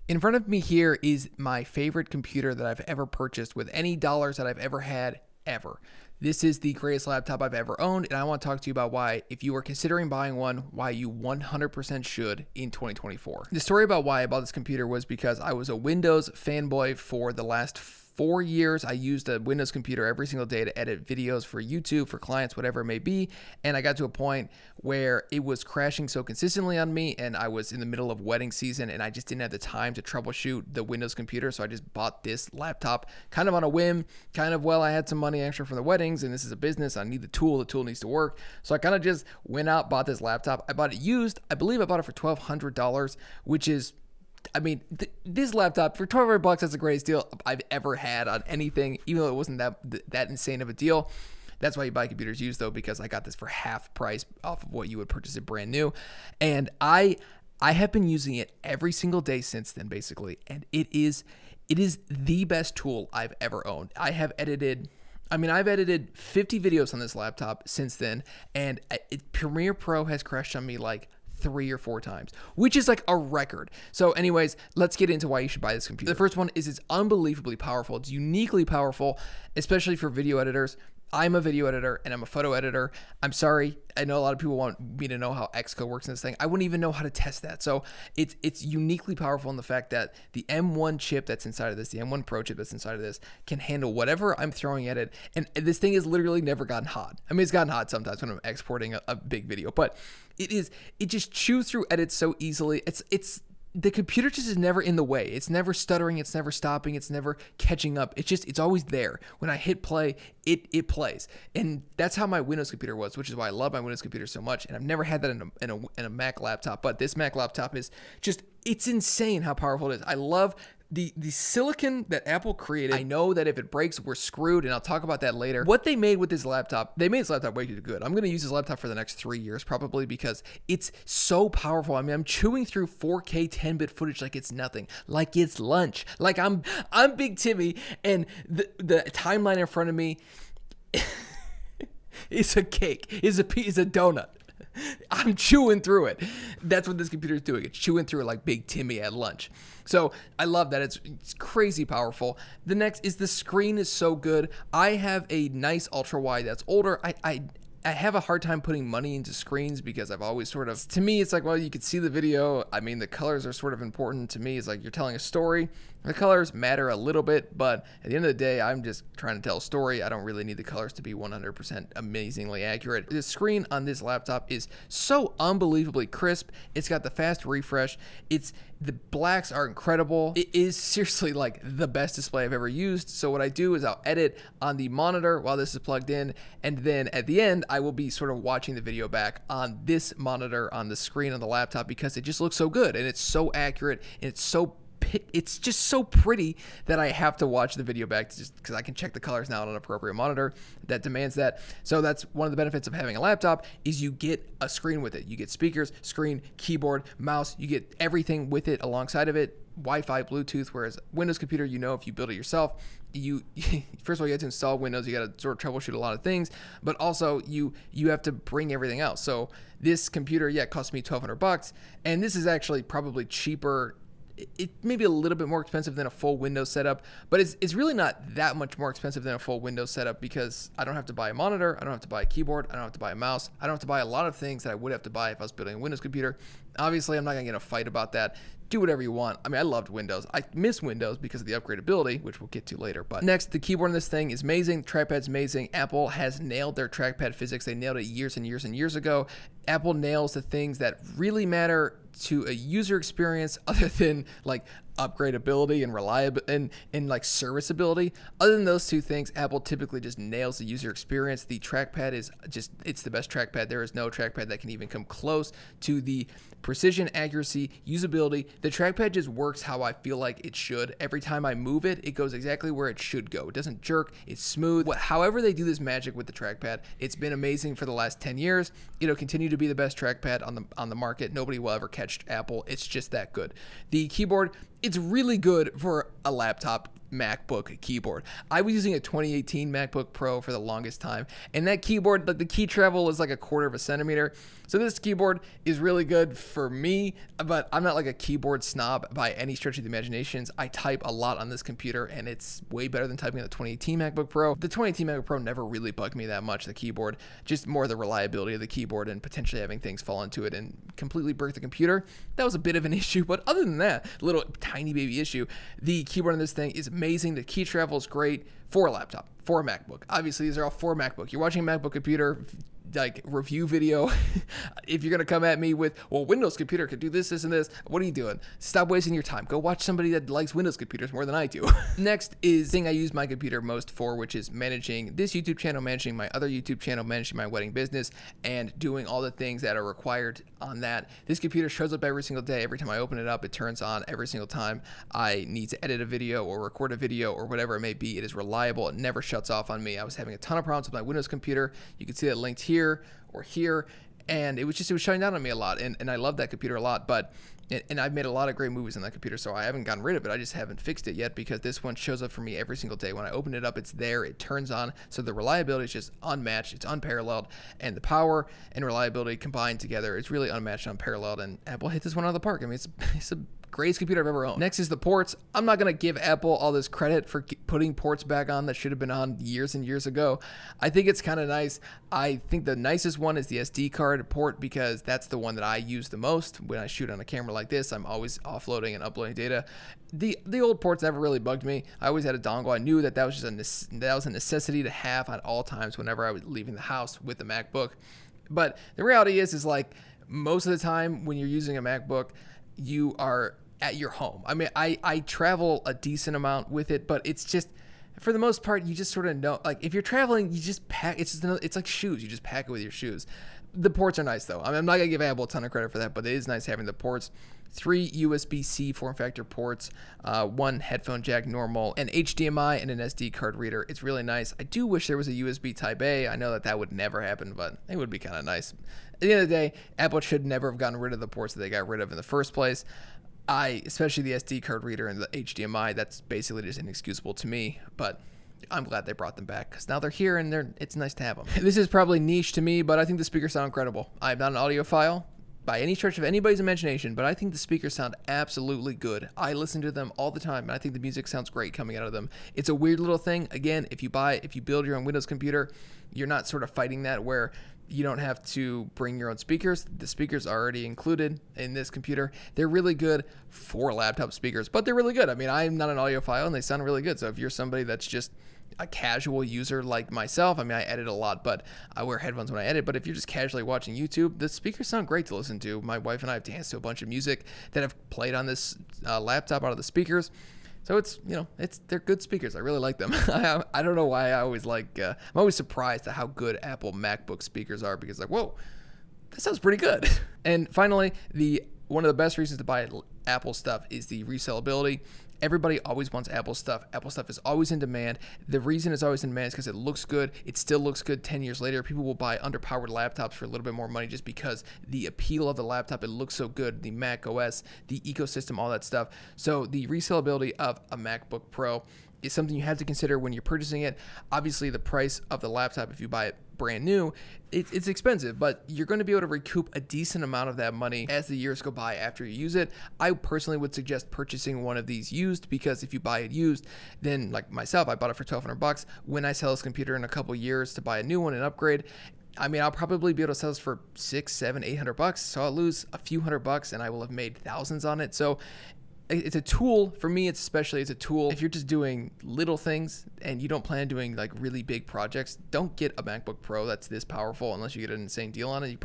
In front of me here is my favorite computer that I've ever purchased with any dollars that I've ever had, ever. This is the greatest laptop I've ever owned, and I want to talk to you about why, if you are considering buying one, why you 100% should in 2024. The story about why I bought this computer was because I was a Windows fanboy for the last 4 years. I used a Windows computer every single day to edit videos for YouTube, for clients, whatever it may be. And I got to a point where it was crashing so consistently on me, and I was in the middle of wedding season, and I just didn't have the time to troubleshoot the Windows computer. So I just bought this laptop kind of on a whim, I had some money extra from the weddings, and this is a business. I need the tool needs to work. So I kind of just went out, bought this laptop. I bought it used. I believe I bought it for $1,200, which is, this laptop for $1,200, that's the greatest deal I've ever had on anything, even though it wasn't that insane of a deal. That's why you buy computers used, though, because I got this for half price off of what you would purchase it brand new. And I have been using it every single day since then, basically. And it is the best tool I've ever owned. I've edited 50 videos on this laptop since then, and Premiere Pro has crashed on me like 3 or 4 times, which is like a record. So anyways, let's get into why you should buy this computer. The first one is it's unbelievably powerful. It's uniquely powerful, especially for video editors. I'm a video editor and I'm a photo editor. I'm sorry. I know a lot of people want me to know how Xcode works in this thing. I wouldn't even know how to test that. So it's uniquely powerful in the fact that the M1 chip that's inside of this, the M1 Pro chip that's inside of this, can handle whatever I'm throwing at it. And this thing has literally never gotten hot. I mean, it's gotten hot sometimes when I'm exporting a big video, but it just chews through edits so easily. The computer just is never in the way. It's never stuttering. It's never stopping. It's never catching up. It's always there. When I hit play, it plays. And that's how my Windows computer was, which is why I love my Windows computer so much. And I've never had that in a Mac laptop, but this Mac laptop is just, it's insane how powerful it is. I love the silicon that Apple created. I know that if it breaks, we're screwed, and I'll talk about that later. What they made with this laptop, they made this laptop way too good. I'm going to use this laptop for the next 3 years probably because it's so powerful. I mean, I'm chewing through 4K 10-bit footage like it's nothing, like it's lunch. Like I'm Big Timmy, and the timeline in front of me is a cake, is a donut. I'm chewing through it. That's what this computer is doing. It's chewing through it like Big Timmy at lunch. So I love that. It's crazy powerful. The next is the screen is so good. I have a nice ultra wide that's older. I have a hard time putting money into screens because I've always to me, it's like, well, you can see the video. I mean, the colors are sort of important to me. It's like you're telling a story. The colors matter a little bit, but at the end of the day, I'm just trying to tell a story. I don't really need the colors to be 100% amazingly accurate. The screen on this laptop is so unbelievably crisp. It's got the fast refresh. The blacks are incredible. It is seriously like the best display I've ever used. So what I do is I'll edit on the monitor while this is plugged in, and then at the end, I will be sort of watching the video back on this monitor on the screen on the laptop because it just looks so good and it's so accurate and it's just so pretty that I have to watch the video back just because I can check the colors now on an appropriate monitor that demands that. So that's one of the benefits of having a laptop is you get a screen with it. You get speakers, screen, keyboard, mouse. You get everything with it alongside of it. Wi-Fi, Bluetooth, whereas Windows computer, if you build it yourself, you first of all, you have to install Windows, you got to sort of troubleshoot a lot of things, but also you have to bring everything else. So this computer, it cost me $1,200, and this is actually probably cheaper. It may be a little bit more expensive than a full Windows setup, but it's really not that much more expensive than a full Windows setup because I don't have to buy a monitor, I don't have to buy a keyboard, I don't have to buy a mouse, I don't have to buy a lot of things that I would have to buy if I was building a Windows computer. Obviously, I'm not going to get in a fight about that. Do whatever you want. I mean, I loved Windows. I miss Windows because of the upgradability, which we'll get to later. But next, the keyboard on this thing is amazing. The trackpad's amazing. Apple has nailed their trackpad physics. They nailed it years and years and years ago. Apple nails the things that really matter to a user experience other than like upgradability and reliability and like serviceability. Other than those two things, Apple typically just nails the user experience. The trackpad is it's the best trackpad. There is no trackpad that can even come close to the precision, accuracy, usability. The trackpad just works how I feel like it should. Every time I move it, it goes exactly where it should go. It doesn't jerk. It's smooth. However they do this magic with the trackpad, it's been amazing for the last 10 years. It'll continue to be the best trackpad on the market. Nobody will ever catch Apple. It's just that good. The keyboard It's really good for a laptop MacBook keyboard. I was using a 2018 MacBook Pro for the longest time, and that keyboard, like the key travel is like 1/4 of a centimeter. So this keyboard is really good for me, but I'm not like a keyboard snob by any stretch of the imaginations. I type a lot on this computer, and it's way better than typing on the 2018 MacBook Pro. The 2018 MacBook Pro never really bugged me that much, the keyboard, just more the reliability of the keyboard and potentially having things fall into it and completely break the computer. That was a bit of an issue, but other than that, little tiny baby issue, the keyboard on this thing is amazing. The key travel is great for a laptop, for a MacBook. Obviously, these are all for a MacBook. You're watching a MacBook computer, like review video. If you're going to come at me with, well, Windows computer could do this, this, and this, what are you doing? Stop wasting your time. Go watch somebody that likes Windows computers more than I do. Next is the thing I use my computer most for, which is managing this YouTube channel, managing my other YouTube channel, managing my wedding business, and doing all the things that are required on that. This computer shows up every single day. Every time I open it up, it turns on every single time I need to edit a video or record a video or whatever it may be. It is reliable. It never shuts off on me. I was having a ton of problems with my Windows computer. You can see that linked here or here, and it was shutting down on me a lot, and I love that computer a lot, but and I've made a lot of great movies on that computer, so I haven't gotten rid of it. I just haven't fixed it yet because this one shows up for me every single day. When I open it up, it's there, it turns on, so the reliability is just unmatched, it's unparalleled, and the power and reliability combined together, it's really unmatched, unparalleled, and Apple hit this one out of the park. I mean, it's a greatest computer I've ever owned. Next is the ports. I'm not going to give Apple all this credit for putting ports back on that should have been on years and years ago. I think it's kind of nice. I think the nicest one is the SD card port because that's the one that I use the most. When I shoot on a camera like this, I'm always offloading and uploading data. The old ports never really bugged me. I always had a dongle. I knew that was just a necessity to have at all times whenever I was leaving the house with the MacBook. But the reality is like most of the time when you're using a MacBook, you are at your home. I mean, I travel a decent amount with it, but it's just, for the most part, you just sort of know, like if you're traveling, you just pack, it's like shoes. You just pack it with your shoes. The ports are nice though. I mean, I'm not gonna give Apple a ton of credit for that, but it is nice having the ports. 3 USB-C form factor ports, 1 headphone jack normal, an HDMI, and an SD card reader. It's really nice. I do wish there was a USB Type A. I know that would never happen, but it would be kind of nice. At the end of the day, Apple should never have gotten rid of the ports that they got rid of in the first place. Especially the SD card reader and the HDMI, that's basically just inexcusable to me, but I'm glad they brought them back because now they're here and it's nice to have them. This is probably niche to me, but I think the speakers sound incredible. I'm not an audiophile by any stretch of anybody's imagination, but I think the speakers sound absolutely good. I listen to them all the time, and I think the music sounds great coming out of them. It's a weird little thing. Again, if you build your own Windows computer, you're not sort of fighting that where you don't have to bring your own speakers. The speakers are already included in this computer. They're really good for laptop speakers, but they're really good. I mean, I'm not an audiophile, and they sound really good. So if you're somebody that's just a casual user like myself, I mean, I edit a lot, but I wear headphones when I edit. But if you're just casually watching YouTube, the speakers sound great to listen to. My wife and I have danced to a bunch of music that have played on this laptop out of the speakers. So they're good speakers. I really like them. I don't know why I always I'm always surprised at how good Apple MacBook speakers are because whoa, that sounds pretty good. And finally, one of the best reasons to buy Apple stuff is the resellability. Everybody always wants Apple stuff. Apple stuff is always in demand. The reason it's always in demand is because it looks good. It still looks good 10 years later. People will buy underpowered laptops for a little bit more money just because the appeal of the laptop, it looks so good. The Mac OS, the ecosystem, all that stuff. So the resellability of a MacBook Pro is something you have to consider when you're purchasing it. Obviously, the price of the laptop, if you buy it brand new, it's expensive, but you're going to be able to recoup a decent amount of that money as the years go by after you use it. I personally would suggest purchasing one of these used because if you buy it used, then like myself, I bought it for $1,200. When I sell this computer in a couple years to buy a new one and upgrade, I mean, I'll probably be able to sell this for $600, $700, $800. So I'll lose a few $100 and I will have made thousands on it. So it's a tool for me. It's a tool. If you're just doing little things and you don't plan on doing like really big projects, don't get a MacBook Pro that's this powerful unless you get an insane deal on it.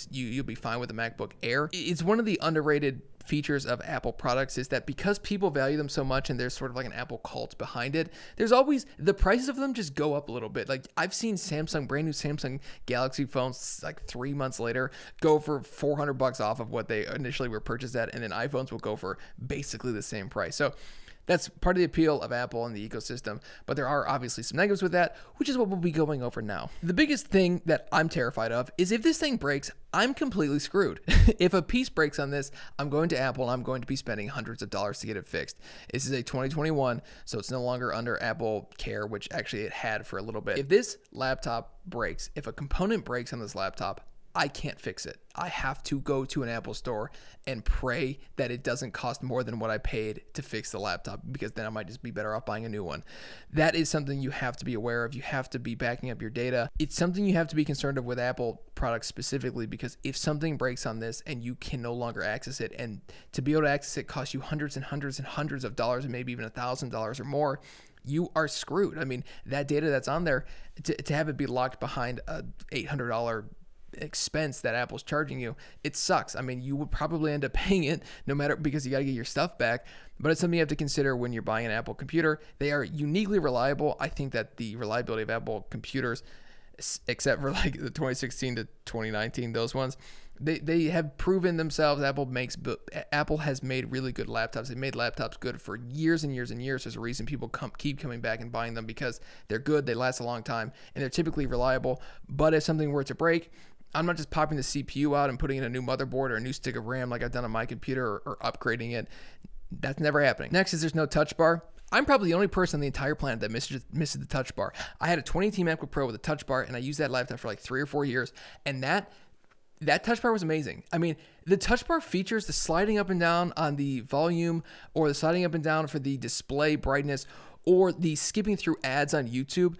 You'll be fine with a MacBook Air. It's one of the underrated features of Apple products is that because people value them so much and there's sort of like an Apple cult behind it, there's always the prices of them just go up a little bit. Like I've seen brand new Samsung Galaxy phones like 3 months later go for $400 off of what they initially were purchased at, and then iPhones will go for basically the same price. So That's part of the appeal of Apple and the ecosystem, but there are obviously some negatives with that, which is what we'll be going over now. The biggest thing that I'm terrified of is if this thing breaks, I'm completely screwed. If a piece breaks on this, I'm going to Apple and I'm going to be spending hundreds of dollars to get it fixed. This is a 2021, so it's no longer under Apple Care, which actually it had for a little bit. If this laptop breaks, if a component breaks on this laptop, I can't fix it. I have to go to an Apple store and pray that it doesn't cost more than what I paid to fix the laptop, because then I might just be better off buying a new one. That is something you have to be aware of. You have to be backing up your data. It's something you have to be concerned of with Apple products specifically, because if something breaks on this and you can no longer access it, and to be able to access it costs you hundreds and hundreds and hundreds of dollars, and maybe even $1,000 or more, you are screwed. I mean, that data that's on there, to have it be locked behind a $800 expense that Apple's charging you, it sucks. I mean, you would probably end up paying it no matter, because you got to get your stuff back, but it's something you have to consider when you're buying an Apple computer. They are uniquely reliable. I think that the reliability of Apple computers, except for like the 2016 to 2019, those ones, they have proven themselves. Apple has made really good laptops. They've made laptops good for years and years and years. There's a reason people keep coming back and buying them, because they're good, they last a long time, and they're typically reliable. But if something were to break, I'm not just popping the CPU out and putting in a new motherboard or a new stick of RAM like I've done on my computer, or upgrading it. That's never happening. Next is there's no touch bar. I'm probably the only person on the entire planet that misses the touch bar. I had a 2018 MacBook Pro with a touch bar, and I used that laptop for like 3 or 4 years, and that touch bar was amazing. I mean, the touch bar features the sliding up and down on the volume, or the sliding up and down for the display brightness, or the skipping through ads on YouTube.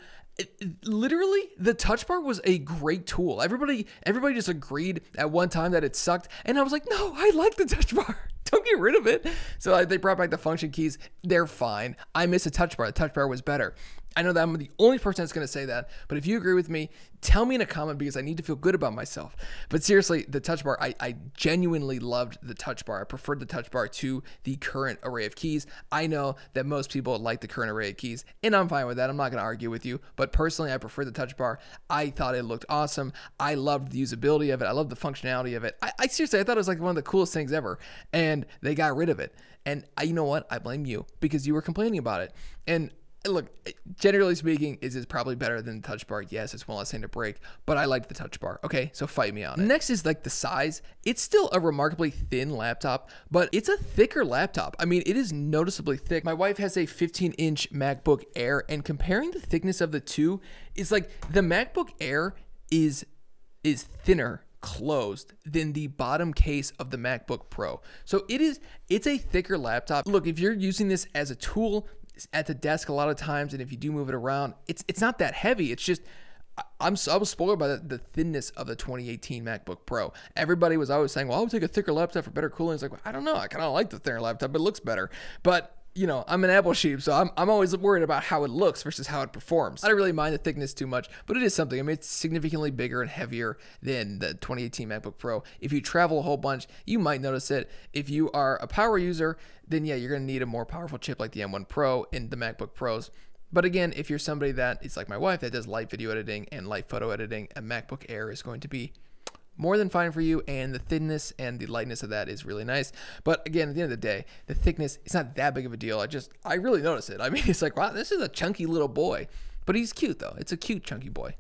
Literally, the touch bar was a great tool. Everybody just agreed at one time that it sucked, and I was like, no, I like the touch bar. Don't get rid of it. So they brought back the function keys. They're fine. I miss a touch bar. The touch bar was better. I know that I'm the only person that's going to say that, but if you agree with me, tell me in a comment, because I need to feel good about myself. But seriously, the touch bar, I genuinely loved the touch bar. I preferred the touch bar to the current array of keys. I know that most people like the current array of keys, and I'm fine with that. I'm not going to argue with you, but personally, I prefer the touch bar. I thought it looked awesome. I loved the usability of it. I loved the functionality of it. I seriously, I thought it was like one of the coolest things ever, and they got rid of it. And you know what? I blame you, because you were complaining about it. And look, generally speaking, is it probably better than the touch bar? Yes, it's one less thing to break, but I liked the touch bar. Okay, so fight me on it. Next is like the size. It's still a remarkably thin laptop, but it's a thicker laptop. I mean, it is noticeably thick. My wife has a 15-inch MacBook Air, and comparing the thickness of the two is like the MacBook Air is thinner closed than the bottom case of the MacBook Pro. So it's a thicker laptop. Look, if you're using this as a tool at the desk a lot of times, and if you do move it around, it's not that heavy. It's just I was spoiled by the thinness of the 2018 MacBook Pro. Everybody was always saying, well, I would take a thicker laptop for better cooling. It's like, well, I don't know. I kind of like the thinner laptop. It looks better. But you know, I'm an Apple sheep, so I'm always worried about how it looks versus how it performs. I don't really mind the thickness too much, but it is something. I mean, it's significantly bigger and heavier than the 2018 MacBook Pro. If you travel a whole bunch, you might notice it. If you are a power user, then yeah, you're going to need a more powerful chip like the M1 Pro in the MacBook Pros. But again, if you're somebody that is like my wife that does light video editing and light photo editing, a MacBook Air is going to be more than fine for you, and the thinness and the lightness of that is really nice. But again, at the end of the day, the thickness, it's not that big of a deal. I really notice it. I mean, it's like, wow, this is a chunky little boy, but he's cute though. It's a cute chunky boy.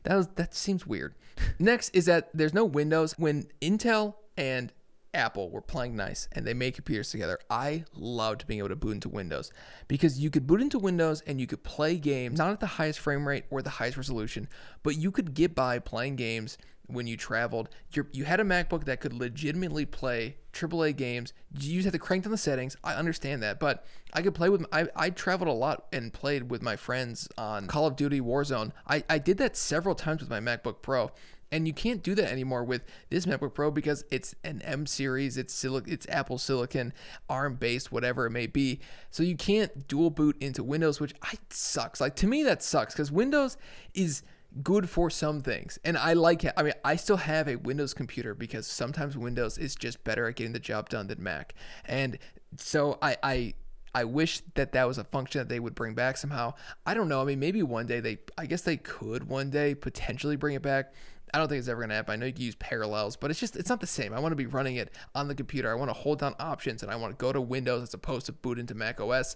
That seems weird. Next is that there's no Windows. When Intel and Apple were playing nice and they made computers together, I loved being able to boot into Windows, because you could boot into Windows and you could play games, not at the highest frame rate or the highest resolution, but you could get by playing games when you traveled. You had a MacBook that could legitimately play AAA games. You just had to crank down the settings. I understand that, but I could play with, I traveled a lot and played with my friends on Call of Duty Warzone. I did that several times with my MacBook Pro. And you can't do that anymore with this MacBook Pro, because it's an M series, it's Apple Silicon, ARM based, whatever it may be. So you can't dual boot into Windows, which sucks. Like, to me, that sucks, because Windows is good for some things, and I like it. I mean, I still have a Windows computer, because sometimes Windows is just better at getting the job done than Mac. And so I I wish that that was a function that they would bring back somehow. I don't know. I mean, maybe one day I guess they could one day potentially bring it back. I don't think it's ever going to happen. I know you can use parallels, but it's not the same. I want to be running it on the computer. I want to hold down options and I want to go to Windows as opposed to boot into Mac OS.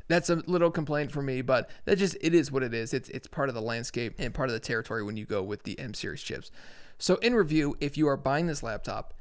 That's a little complaint for me, but it is what it is. It's part of the landscape and part of the territory when you go with the M series chips. So in review, if you are buying this laptop,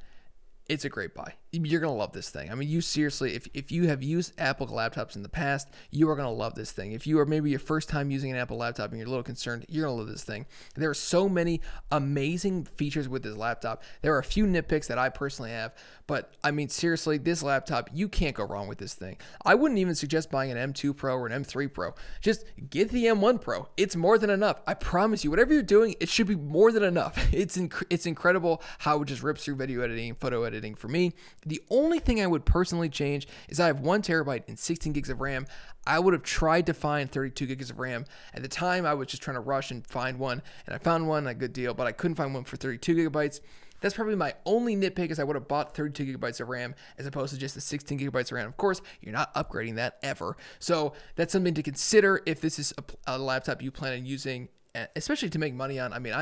it's a great buy. You're going to love this thing. I mean, you seriously, if you have used Apple laptops in the past, you are going to love this thing. If you are maybe your first time using an Apple laptop and you're a little concerned, you're going to love this thing. There are so many amazing features with this laptop. There are a few nitpicks that I personally have, but I mean, seriously, this laptop, you can't go wrong with this thing. I wouldn't even suggest buying an M2 Pro or an M3 Pro. Just get the M1 Pro. It's more than enough. I promise you, whatever you're doing, it should be more than enough. It's incredible how it just rips through video editing, photo editing for me. The only thing I would personally change is I have 1 terabyte and 16 gigs of RAM. I would have tried to find 32 gigs of RAM. At the time, I was just trying to rush and find one, and I found one, a good deal, but I couldn't find one for 32 gigabytes. That's probably my only nitpick, is I would have bought 32 gigabytes of RAM as opposed to just the 16 gigabytes of RAM. Of course, you're not upgrading that ever. So that's something to consider if this is a laptop you plan on using, especially to make money on. I mean,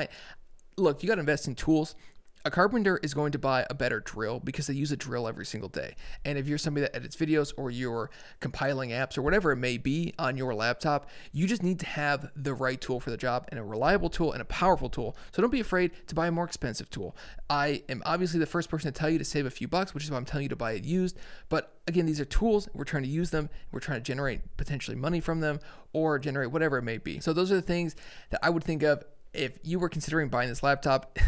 look, you got to invest in tools. A carpenter is going to buy a better drill because they use a drill every single day. And if you're somebody that edits videos or you're compiling apps or whatever it may be on your laptop, you just need to have the right tool for the job, and a reliable tool and a powerful tool. So don't be afraid to buy a more expensive tool. I am obviously the first person to tell you to save a few bucks, which is why I'm telling you to buy it used. But again, these are tools. We're trying to use them. We're trying to generate potentially money from them or generate whatever it may be. So those are the things that I would think of if you were considering buying this laptop.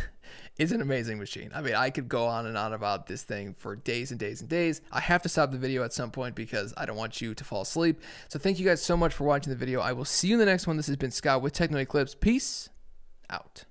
It's an amazing machine. I mean, I could go on and on about this thing for days and days and days. I have to stop the video at some point because I don't want you to fall asleep. So thank you guys so much for watching the video. I will see you in the next one. This has been Scott with Techno Eclipse. Peace out.